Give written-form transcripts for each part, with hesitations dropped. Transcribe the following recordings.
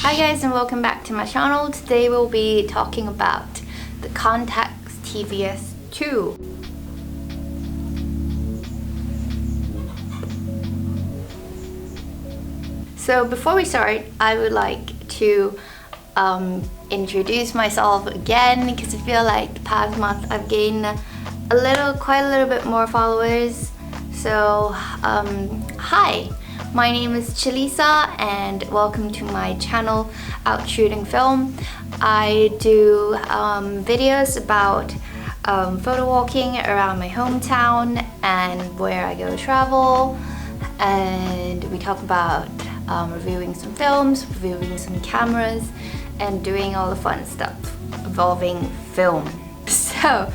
Hi guys, and welcome back to my channel. Today we'll be talking about the Contax TVS2. So before we start, I would like to introduce myself again because I feel like the past month I've gained quite a little bit more followers. So hi, my name is Chalisa and welcome to my channel Out Shooting Film. I do videos about photo walking around my hometown and where I go travel, and we talk about reviewing some films, reviewing some cameras, and doing all the fun stuff involving film. So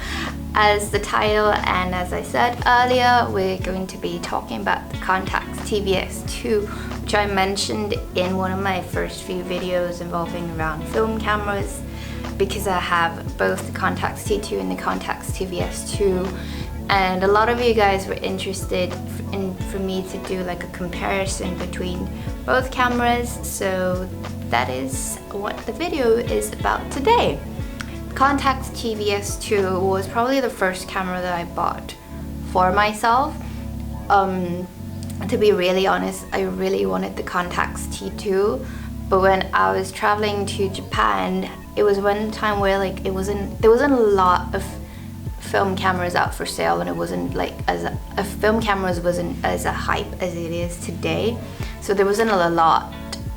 as the title and as I said earlier, we're going to be talking about the Contax TVS2, which I mentioned in one of my first few videos involving around film cameras, because I have both the Contax T2 and the Contax TVS2, and a lot of you guys were interested for me to do like a comparison between both cameras, so that is what the video is about today. Contax TVS2 was probably the first camera that I bought for myself. To be really honest, I really wanted the Contax T2, but when I was traveling to Japan, it was one time where like there wasn't a lot of film cameras out for sale, and it wasn't like film cameras wasn't as a hype as it is today, so there wasn't a lot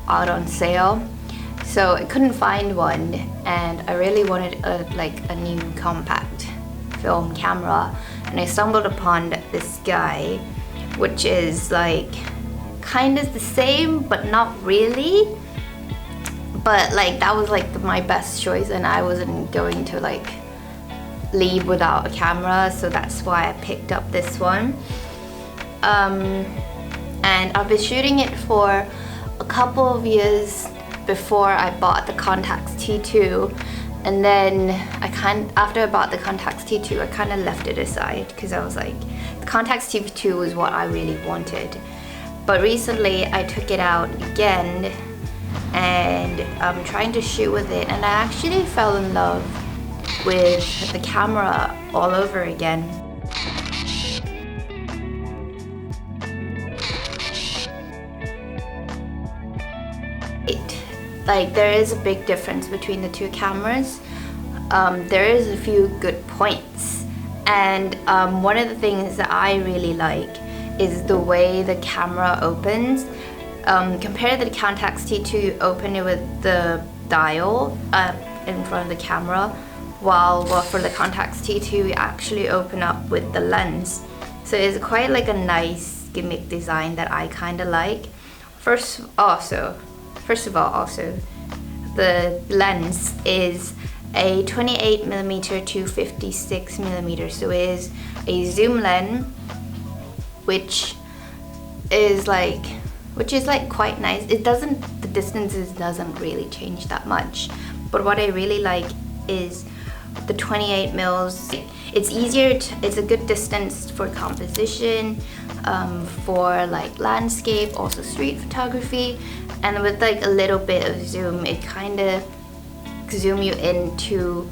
out on sale. So I couldn't find one, and I really wanted a new compact film camera, and I stumbled upon this guy, which is like kind of the same but not really, but like that was like my best choice, and I wasn't going to like leave without a camera, so that's why I picked up this one. And I've been shooting it for a couple of years before I bought the Contax T2, and then after I bought the Contax T2, I kind of left it aside because I was like, the Contax T2 was what I really wanted. But recently I took it out again and I'm trying to shoot with it, and I actually fell in love with the camera all over again. Like there is a big difference between the two cameras. There is a few good points, and one of the things that I really like is the way the camera opens. Compared to the Contax T2, you open it with the dial in front of the camera, while for the Contax T2 you actually open up with the lens. So it's quite like a nice gimmick design that I kind of like. First of all, also, the lens is a 28mm to 56mm, so it is a zoom lens, which is like quite nice. The distances doesn't really change that much, but what I really like is the 28mm. It's a good distance for composition, for like landscape, also street photography, and with like a little bit of zoom, it kind of zoom you into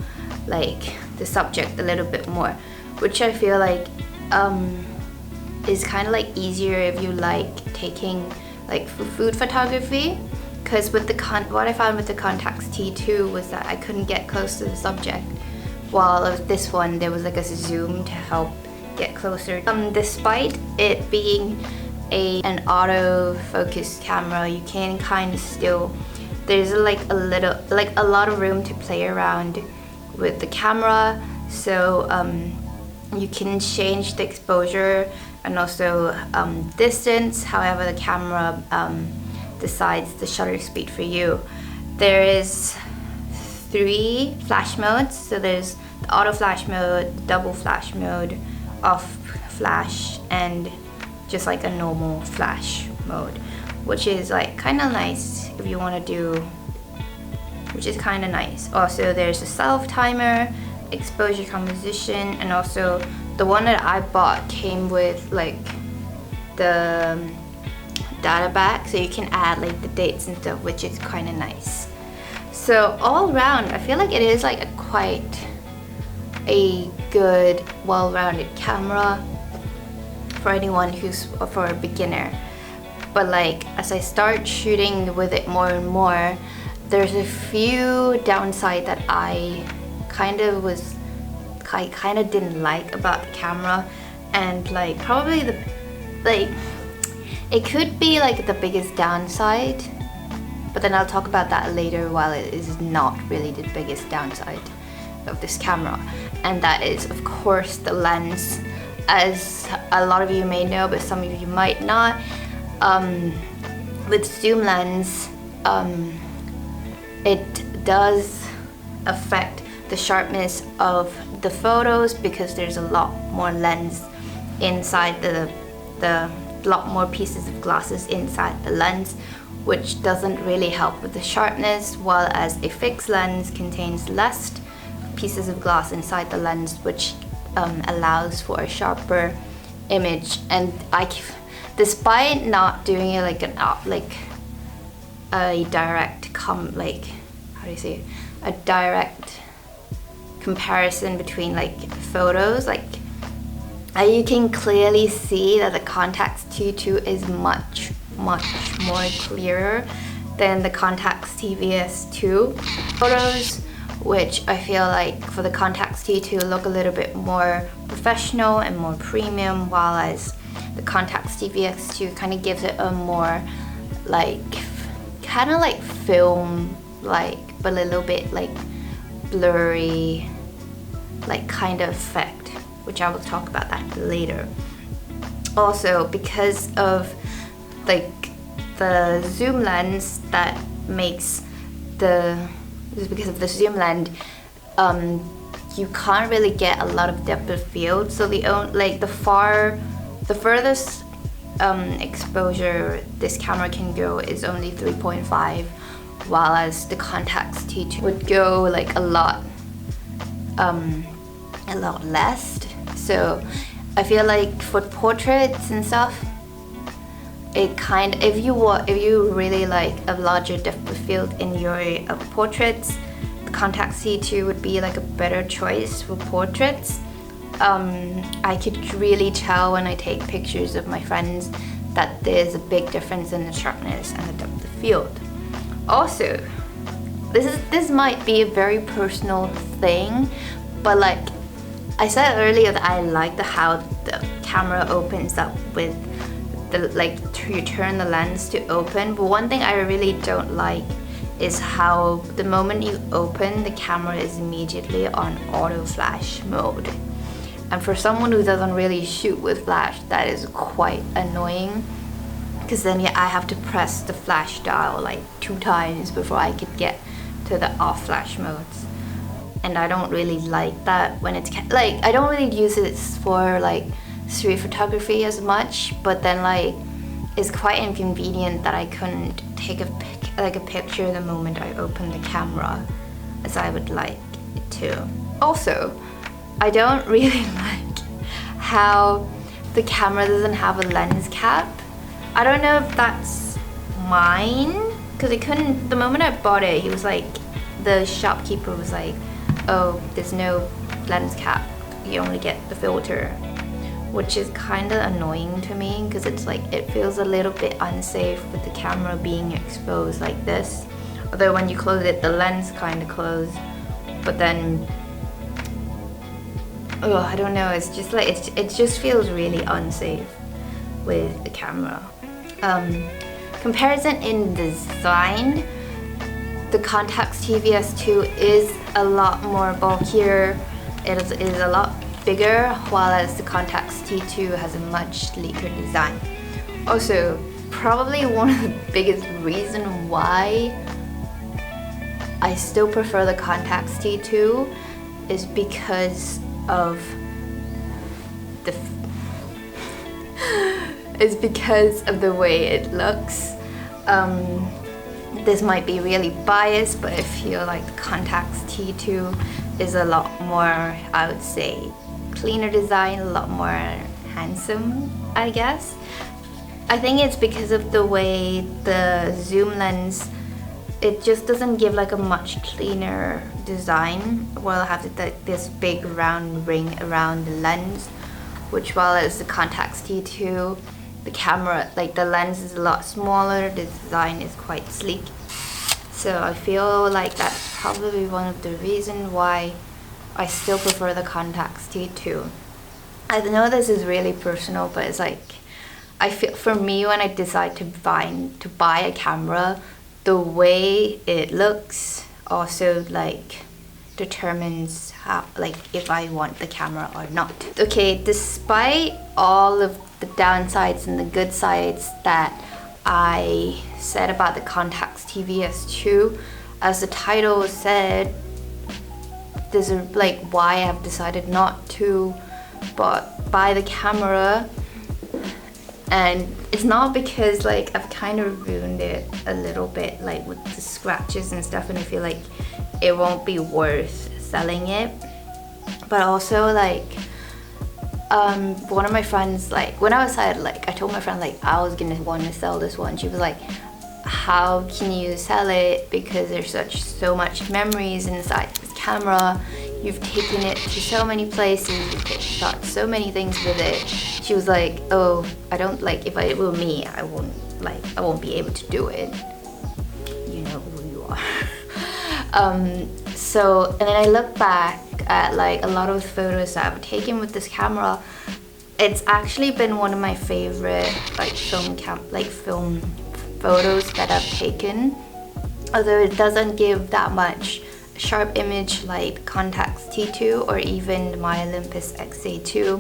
like the subject a little bit more, which I feel like is kind of like easier if you like taking like food photography, because with what I found with the Contax T2 was that I couldn't get close to the subject, while with this one there was like a zoom to help get closer. Despite it being an autofocus camera, you can kind of still, there's like a lot of room to play around with the camera, so you can change the exposure and also distance, however the camera decides the shutter speed for you. There is 3 flash modes, so there's the auto flash mode, double flash mode, off flash, and just like a normal flash mode, which is like kind of nice if you want to do, which is kind of nice. Also there's a self timer, exposure composition, and also the one that I bought came with like the data back, so you can add like the dates and stuff, which is kind of nice. So all around, I feel like it is like quite a good, well-rounded camera for anyone for a beginner. But like as I start shooting with it more and more, there's a few downside that I kind of didn't like about the camera, and like probably it could be like the biggest downside, but then I'll talk about that later, while it is not really the biggest downside of this camera. And that is of course the lens. As a lot of you may know, but some of you might not, with zoom lens, it does affect the sharpness of the photos, because there's a lot more lens inside the lot more pieces of glasses inside the lens, which doesn't really help with the sharpness, while as a fixed lens contains less pieces of glass inside the lens, which allows for a sharper image. And despite not doing it like a direct direct comparison between like photos, like you can clearly see that the Contax T2 is much more clearer than the Contax TVS2 photos, which I feel like for the Contax T2 look a little bit more professional and more premium, while as the Contax TVS2 kind of gives it a more like kind of like film like, but a little bit like blurry like kind of effect, which I will talk about that later. Also, because of like the zoom lens that makes because of the zoom lens, you can't really get a lot of depth of field. So the furthest exposure this camera can go is only 3.5, while as the Contax T2 would go like a lot less. So I feel like for portraits and stuff, it if you really like a larger depth of field in your portraits, the Contax T2 would be like a better choice for portraits. I could really tell when I take pictures of my friends that there's a big difference in the sharpness and the depth of field. Also, this might be a very personal thing, but like I said earlier that I like how the camera opens up with you turn the lens to open. But one thing I really don't like is how the moment you open, the camera is immediately on auto flash mode. And for someone who doesn't really shoot with flash, that is quite annoying, because then I have to press the flash dial like 2 times before I could get to the off flash modes. And I don't really like that when it's like, I don't really use it for like street photography as much, but then like it's quite inconvenient that I couldn't take a picture the moment I open the camera as I would like it to. Also, I don't really like how the camera doesn't have a lens cap. I don't know if that's mine, because it couldn't, the moment I bought it, he was like, the shopkeeper was like, oh, there's no lens cap, you only get the filter, which is kind of annoying to me, because it's like, it feels a little bit unsafe with the camera being exposed like this. Although when you close it, the lens kind of closed, but then I don't know, it's just like, it just feels really unsafe with the camera. Comparison in design, the Contax TVS2 is a lot more bulkier, it is a lot bigger, while as the Contax T2 has a much sleeker design. Also, probably one of the biggest reasons why I still prefer the Contax T2 is because of the way it looks. This might be really biased, but I feel like the Contax T2 is a lot more, I would say, cleaner design, a lot more handsome, I guess. I think it's because of the way the zoom lens, it just doesn't give like a much cleaner design. Well, I have this big round ring around the lens, which while it's the Contax T2, the camera, like the lens is a lot smaller, the design is quite sleek. So I feel like that's probably one of the reasons why I still prefer the Contax T2. I know this is really personal, but it's like, I feel for me when I decide to buy a camera, the way it looks also like determines how, like, if I want the camera or not. Okay, despite all of the downsides and the good sides that I said about the Contax TVS2, as the title said, this is like why I've decided not to buy the camera. And it's not because like I've kind of ruined it a little bit, like with the scratches and stuff, and I feel like it won't be worth selling it. But also like one of my friends, like when I was like, I told my friend like I was gonna want to sell this one. She was like, how can you sell it, because there's so much memories inside this camera, you've taken it to so many places, you've shot so many things with it. She was like, oh, I don't, like, if it were me, I won't be able to do it. You know who you are. So, and then I look back at like a lot of photos that I've taken with this camera. It's actually been one of my favorite like film photos that I've taken, although it doesn't give that much sharp image like the Contax T2 or even my Olympus XA2.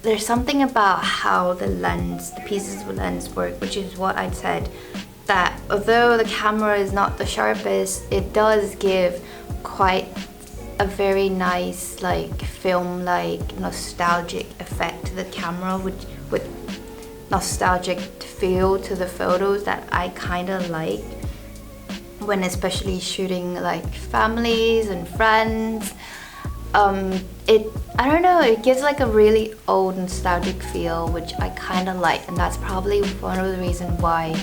There's something about how the pieces of lens work, which is what I'd said, that although the camera is not the sharpest, it does give quite a very nice like film-like nostalgic effect to the camera, with nostalgic feel to the photos that I kind of like when especially shooting like families and friends. I don't know, it gives like a really old nostalgic feel, which I kind of like, and that's probably one of the reasons why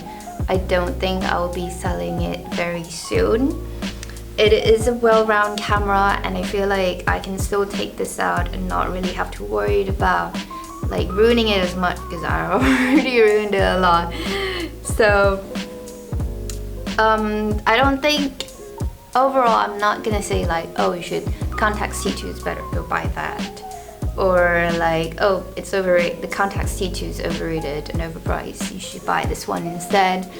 I don't think I'll be selling it very soon. It is a well-rounded camera, and I feel like I can still take this out and not really have to worry about like ruining it as much, because I already ruined it a lot. So I don't think, overall, I'm not gonna say like, oh, you should, Contax T2 is better, go buy that. Or like, oh, it's overrated, the Contax T2 is overrated and overpriced, you should buy this one instead.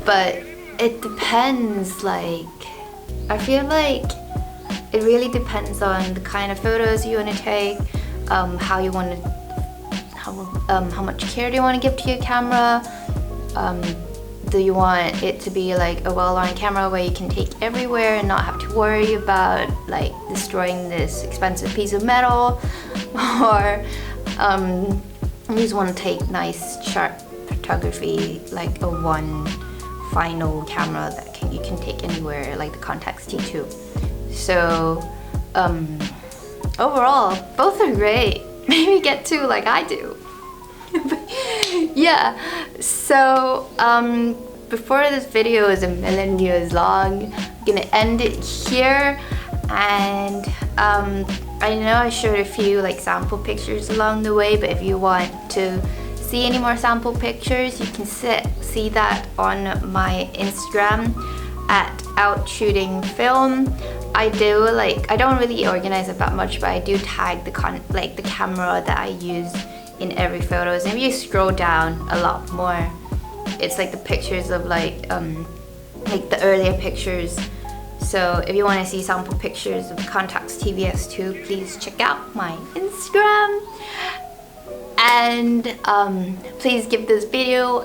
But it depends, like, I feel like it really depends on the kind of photos you want to take, how you want to, how much care do you want to give to your camera. Do you want it to be like a well-lined camera where you can take everywhere and not have to worry about like destroying this expensive piece of metal, or you just want to take nice sharp photography, like a one final camera that you can take anywhere, like the Contax T2. So overall, both are great. Maybe get two like I do. Yeah, so before this video is a million years long, I'm gonna end it here. And I know I showed a few like sample pictures along the way, but if you want to see any more sample pictures, you can see that on my Instagram at outshootingfilm. I don't really organize it that much, but I do tag the camera that I use in every photos. And if you scroll down a lot more, it's like the pictures of like the earlier pictures. So if you want to see sample pictures of Contax TVS2, please check out my Instagram. And please give this video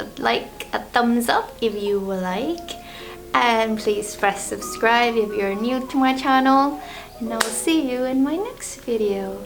a thumbs up if you would like, and please press subscribe if you're new to my channel, and I will see you in my next video.